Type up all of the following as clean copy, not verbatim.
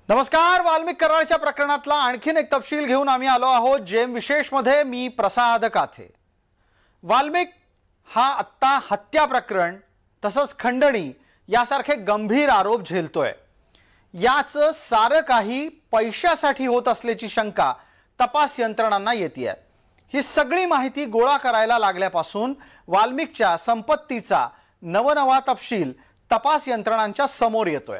नमस्कार. वाल्मिक कराडच्या प्रकरणातला आणखीन एक तपशील घेऊन आम्ही आलो आहोत जेम विशेष मध्ये. मी प्रसाद काथे. वाल्मिक हा आत्ता हत्या प्रकरण तसंच खंडणी यासारखे गंभीर आरोप झेलतोय. याचं सारं काही पैशासाठी होत असल्याची शंका तपास यंत्रणांना येतेय. ही सगळी माहिती गोळा करायला लागल्यापासून वाल्मिकच्या संपत्तीचा नवनवा तपशील तपास यंत्रणांच्या समोर येतोय.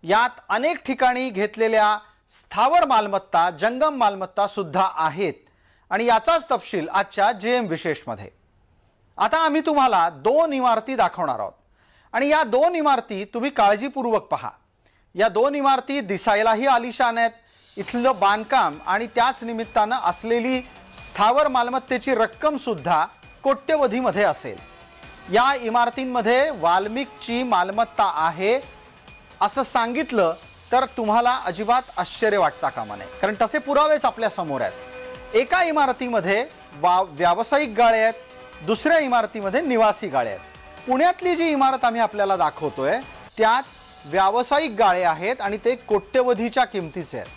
यात अनेक ठिकाणी घेतलेल्या स्थावर मालमत्ता, जंगम मालमत्ता सुद्धा आहेत आणि याचाच तपशील आजच्या जेम विशेष मध्ये. आता आम्ही तुम्हाला दोन इमारती दाखवणार आहोत आणि या दोन इमारती तुम्ही काळजीपूर्वक पहा. या दोन इमारती दिसायलाही आलिशान आहेत. इथलं बांधकाम आणि त्याच निमित्तानं असलेली स्थावर मालमत्तेची रक्कम सुद्धा कोट्यवधीमध्ये असेल. या इमारतींमध्ये वाल्मिकची मालमत्ता आहे असं सांगितलं तर तुम्हाला अजिबात आश्चर्य वाटता कामा नये, कारण तसे पुरावेच आपल्या समोर आहेत. एका इमारतीमध्ये व्यावसायिक गाळे आहेत, दुसऱ्या इमारतीमध्ये निवासी गाळे आहेत. पुण्यातली जी इमारत आम्ही आपल्याला दाखवतोय त्यात व्यावसायिक गाळे आहेत आणि ते कोट्यवधीच्या किमतीचे आहेत.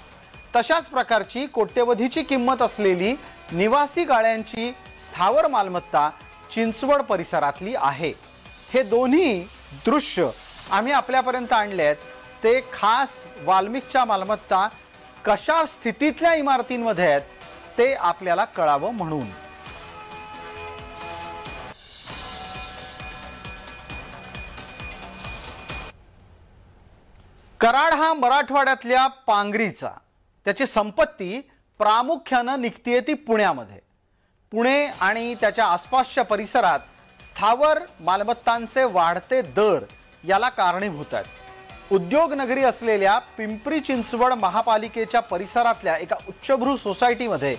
तशाच प्रकारची कोट्यवधीची किंमत असलेली निवासी गाळ्यांची स्थावर मालमत्ता चिंचवड परिसरातली आहे. हे दोन्ही दृश्य आम्ही आपल्यापर्यंत आणले आहेत. ते खास वाल्मिकच्या मालमत्ता कशा स्थितीतल्या इमारतींमध्ये आहेत ते आपल्याला कळावं म्हणून. कराड हा मराठवाड्यातल्या पांगरीचा. त्याची संपत्ती प्रामुख्याने निघतीये ती पुण्यामध्ये. पुणे आणि त्याच्या आसपासच्या परिसरात स्थावर मालमत्तांचे वाढते दर याला कारणीभूत आहेत. उद्योग नगरी असलेल्या पिंपरी चिंचवड महापालिकेच्या परिसरातल्या एका उच्चभ्रू सोसायटीमध्ये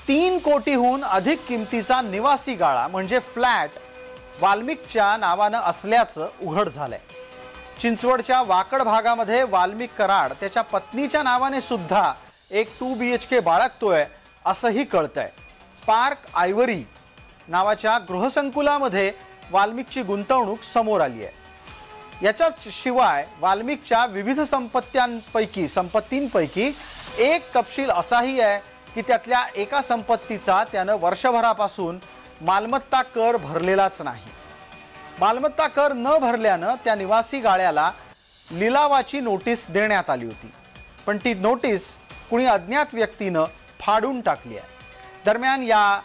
3 कोटीहून अधिक किमतीचा निवासी गाळा म्हणजे फ्लॅट वाल्मिकच्या नावानं असल्याचं उघड झालंय. चिंचवडच्या वाकड भागामध्ये वाल्मिक कराड त्याच्या पत्नीच्या नावाने सुद्धा एक 2 BHK बाळगतोय असंही कळतंय. पार्क आयव्हरी नावाच्या गृहसंकुलामध्ये वाल्मिकची गुंतवणूक समोर आली आहे. याच्याच शिवाय वाल्मिकच्या विविध संपत्तींपैकी एक तपशील असाही आहे की त्यातल्या एका संपत्तीचा त्यानं वर्षभरापासून मालमत्ता कर भरलेलाच नाही. मालमत्ता कर न भरल्यानं त्या निवासी गाळ्याला लिलावाची नोटीस देण्यात आली होती, पण ती नोटीस कुणी अज्ञात व्यक्तीनं फाडून टाकली आहे. दरम्यान या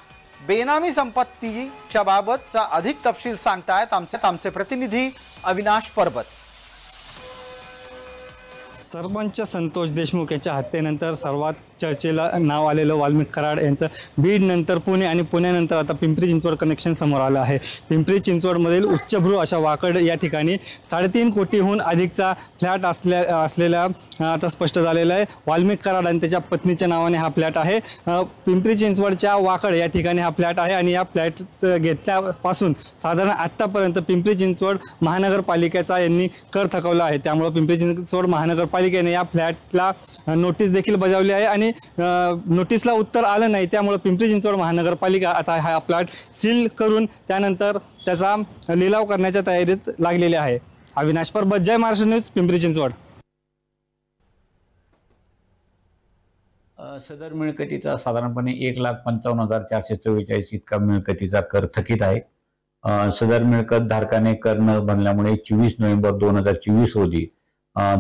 बेनामी संपत्तीच्या बाबतचा अधिक तपशील सांगतायत आमचे प्रतिनिधी अविनाश परबत. सरपंच संतोष देशमुख यांच्या हत्येनंतर सर्वात चर्चेला नाव आलेलं वाल्मिक कराड यांचं बीड नंतर पुणे आणि पुण्यानंतर आता पिंपरी चिंचवड कनेक्शन समोर आलं आहे. पिंपरी चिंचवडमधील उच्चभ्रू अशा वाकड या ठिकाणी 3.5 कोटीहून अधिकचा फ्लॅट असलेला आता स्पष्ट झालेला आहे. वाल्मिक कराड आणि त्याच्या पत्नीच्या नावाने हा फ्लॅट आहे. पिंपरी चिंचवडच्या वाकड या ठिकाणी हा फ्लॅट आहे आणि या फ्लॅट घेतल्यापासून साधारण आत्तापर्यंत पिंपरी चिंचवड महानगरपालिकेचा यांनी कर थकवला आहे. त्यामुळे पिंपरी चिंचवड महानगरपालिकेने या फ्लॅटला नोटीस देखील बजावली आहे आणि नोटीसला उत्तर आलं नाही. त्यामुळे पिंपरी चिंचवड महानगरपालिका आता हा फ्लॅट सील करून त्यानंतर त्याचा लिलाव करण्याच्या तयारीत लागलेली आहे. अविनाश परबत, जय महाराष्ट्र न्यूज, पिंपरी चिंचवड. सदर मिळकतीचा साधारणपणे 1,55,444 इतका मिळकतीचा कर थकीत आहे. सदर मिळकत धारकाने कर न भरल्यामुळे 24 नोव्हेंबर 2024 रोजी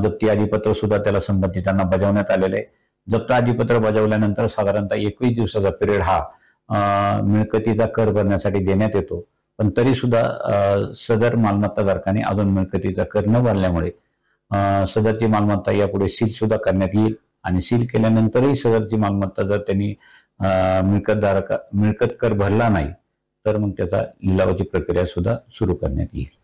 जप्ती आधीपत्र सुद्धा त्याला संबंधितांना बजावण्यात आलेले आहे. जप्त आधीपत्र बजावल्यानंतर साधारणतः 21 दिवसाचा पिरियड हा मिळकतीचा कर भरण्यासाठी देण्यात येतो, पण तरी सुद्धा सदर मालमत्ता धारकाने अजून मिळकतीचा कर न भरल्यामुळे सदरची मालमत्ता यापुढे सील सुद्धा करण्यात येईल आणि सील केल्यानंतरही सदरची मालमत्ता जर त्यांनी मिळकत कर भरला नाही तर मग त्याचा लिलावाची प्रक्रिया सुद्धा सुरू करण्यात येईल.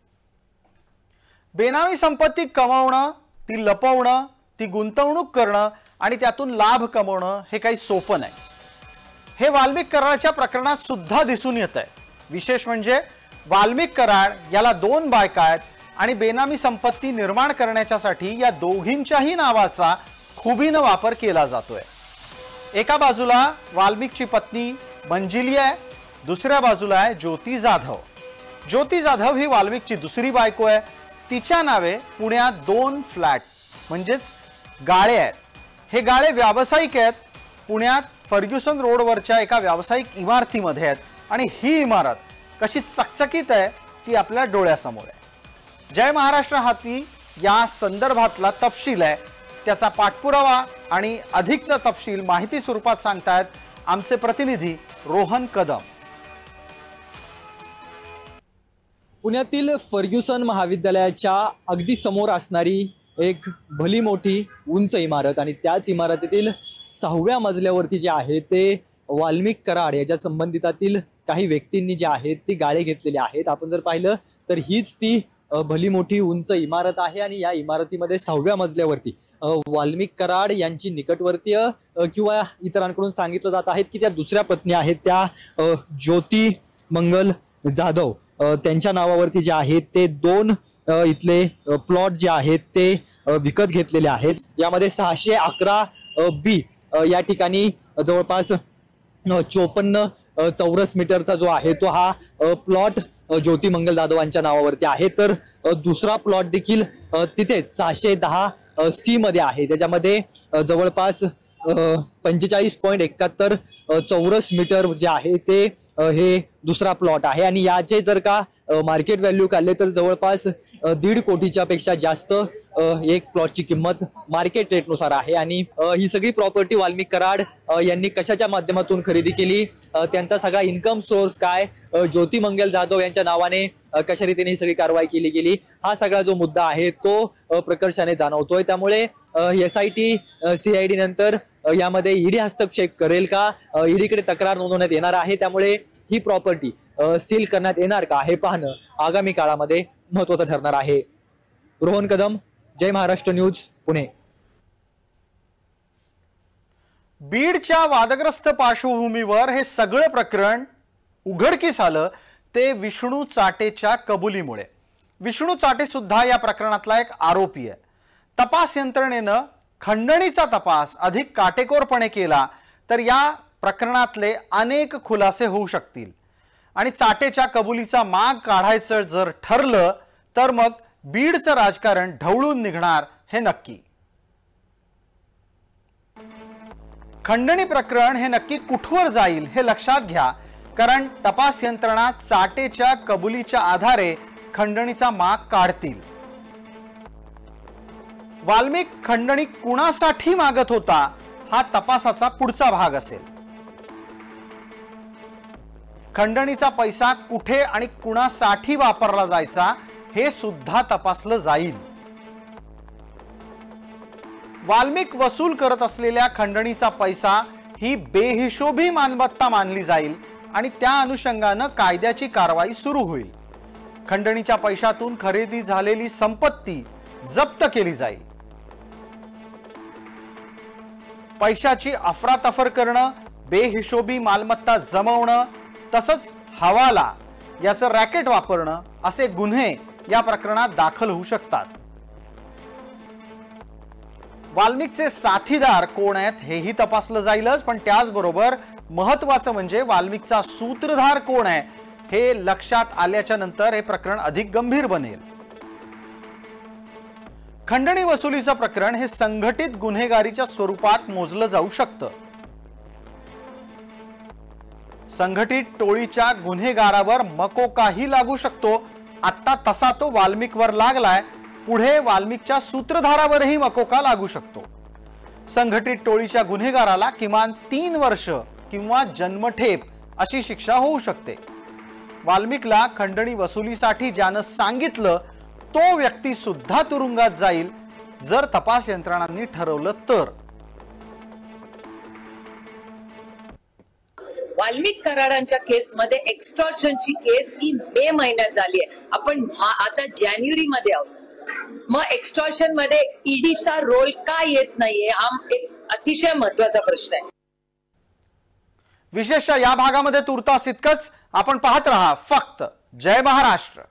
बेनामी संपत्ती कमावणं, ती लपवणं, ती गुंतवणूक करणं आणि त्यातून लाभ कमवणं हे काही सोपं नाही. हे वाल्मिक कराडच्या प्रकरणात सुद्धा दिसून येत आहे. विशेष म्हणजे वाल्मिक कराड याला 2 बायका आहेत आणि बेनामी संपत्ती निर्माण करण्यासाठी या दोघींच्याही नावाचा खुबीनं वापर केला जातोय. एका बाजूला वाल्मिकची पत्नी मंजिली आहे, दुसऱ्या बाजूला आहे ज्योती जाधव. ज्योती जाधव ही वाल्मिकची दुसरी बायको आहे. तिच्या नावे पुण्यात 2 फ्लॅट म्हणजेच गाळे आहेत. हे गाळे व्यावसायिक आहेत, पुण्यात फर्ग्युसन रोडवरच्या एका व्यावसायिक इमारतीमध्ये आहेत आणि ही इमारत कशी चकचकीत आहे ती आपल्या डोळ्यासमोर आहे। जय महाराष्ट्र हाती या संदर्भातला तपशील आहे, त्याचा पाठपुरावा आणि अधिकचा तपशील माहिती स्वरूपात सांगतायत आमचे प्रतिनिधी रोहन कदम। पुण्यातील फर्ग्युसन महाविद्यालयाच्या अगदी समोर असणारी एक भली मोठी उंच इमारत आणि त्याच इमारतीतील 6व्या मजल्यावरती जे आहे ते वाल्मिक कराड याच्या संबंधितातील काही व्यक्तींनी जे आहेत ती गाळे घेतलेले आहेत। आपण जर पाहिलं तर हीच ती भली मोठी उंच इमारत आहे आणि या इमारतीमध्ये 6व्या मजल्यावरती वाल्मिक कराड यांची निकटवर्तीय किंवा इतरांकडून सांगितलं जात आहे की त्या दुसऱ्या पत्नी आहेत त्या ज्योती मंगल जाधव त्यांच्या नावावरती जे आहेत ते 2 इथले प्लॉट जे आहेत ते विकत घेतलेले आहेत। यामध्ये 611 बी या ठिकाणी जवळपास 54 चौरस मीटरचा जो आहे तो हा प्लॉट ज्योती मंगल जाधवांच्या नावावरती आहे। तर दुसरा प्लॉट देखील तिथेच 610 सी मध्ये आहे, त्याच्यामध्ये जवळपास 45.71 चौरस मीटर जे आहे ते हे दुसरा प्लॉट आहे आणि याचे जर का मार्केट व्हॅल्यू काढले तर जवळपास 1.5 कोटीच्या पेक्षा जास्त एक प्लॉटची किंमत मार्केट रेटनुसार आहे। आणि ही सगळी प्रॉपर्टी वाल्मिक कराड यांनी कशाच्या माध्यमातून खरेदी केली, त्यांचा सगळा इन्कम सोर्स काय, ज्योती मंगल जाधव यांच्या नावाने कशा रीतीने ही सगळी कारवाई केली गेली, हा सगळा जो मुद्दा आहे तो प्रकर्षाने जाणवतोय। त्यामुळे SIT CID नंतर यामध्ये ईडी हस्तक्षेप करेल का, ईडीकडे तक्रार नोंदवण्यात येणार आहे, त्यामुळे ही प्रॉपर्टी सील करण्यात येणार का हे पाहणं आगामी काळामध्ये महत्त्वाचं ठरणार आहे। रोहन कदम, जय महाराष्ट्र न्यूज, पुणे। बीडच्या वादग्रस्त पार्श्वभूमीवर हे सगळं प्रकरण उघडकीस आलं ते विष्णू चाटेच्या कबुलीमुळे। विष्णू चाटे सुद्धा या प्रकरणातला एक आरोपी आहे। तपास यंत्रणेनं खंडणीचा तपास अधिक काटेकोरपणे केला तर या प्रकरणातले अनेक खुलासे होऊ शकतील आणि चाटेच्या कबुलीचा माग काढायचं जर ठरलं तर मग बीडचं राजकारण ढवळून निघणार हे नक्की। खंडणी प्रकरण हे नक्की कुठवर जाईल हे लक्षात घ्या, कारण तपास यंत्रणा चाटेच्या कबुलीच्या आधारे खंडणीचा माग काढतील। वाल्मिक खंडणी कुणासाठी मागत होता हा तपासाचा पुढचा भाग असेल। खंडणीचा पैसा कुठे आणि कुणासाठी वापरला जायचा हे सुद्धा तपासलं जाईल। वाल्मिक वसूल करत असलेल्या खंडणीचा पैसा ही बेहिशोबी मालमत्ता मानली जाईल आणि त्या अनुषंगानं कायद्याची कारवाई सुरू होईल। खंडणीच्या पैशातून खरेदी झालेली संपत्ती जप्त केली जाईल। पैशाची अफरातफर करणं, बेहिशोबी मालमत्ता जमवणं तसंच हवाला याचं रॅकेट वापरणं असे गुन्हे या प्रकरणात दाखल होऊ शकतात। वाल्मिकचे साथीदार कोण आहेत हेही तपासलं जाईलच, पण त्याचबरोबर महत्त्वाचं म्हणजे वाल्मिकचा सूत्रधार कोण आहे हे लक्षात आल्याच्या नंतर हे प्रकरण अधिक गंभीर बनेल। खंडणी वसुलीचं प्रकरण हे संघटित गुन्हेगारीच्या स्वरूपात मोजलं जाऊ शकतं। संघटित टोळीच्या गुन्हेगारावर मकोकाही लागू शकतो। आता तसा तो वाल्मिकवर लागलाय, पुढे वाल्मिकच्या सूत्रधारावरही मकोका लागू शकतो। संघटित टोळीच्या गुन्हेगाराला किमान 3 वर्ष किंवा जन्मठेप अशी शिक्षा होऊ शकते। वाल्मिकला खंडणी वसुलीसाठी ज्यानं सांगितलं तो व्यक्ती सुद्धा तुरुंगात जाईल जर तपास यंत्रणांनी ठरवलं तर। वाल्मिक कराडांच्या केसमध्ये एक्स्टॉर्शनची केस ही मे महिन्यात झाली आहे, आपण आता जानेवारी मध्ये आहोत। मग एक्स्टॉर्शन मध्ये ईडीचा रोल का येत नाहीये हा एक अतिशय महत्त्वाचा प्रश्न आहे। विशेषतः या भागामध्ये तुर्तास इतकंच। आपण पाहत रहा फक्त जय महाराष्ट्र।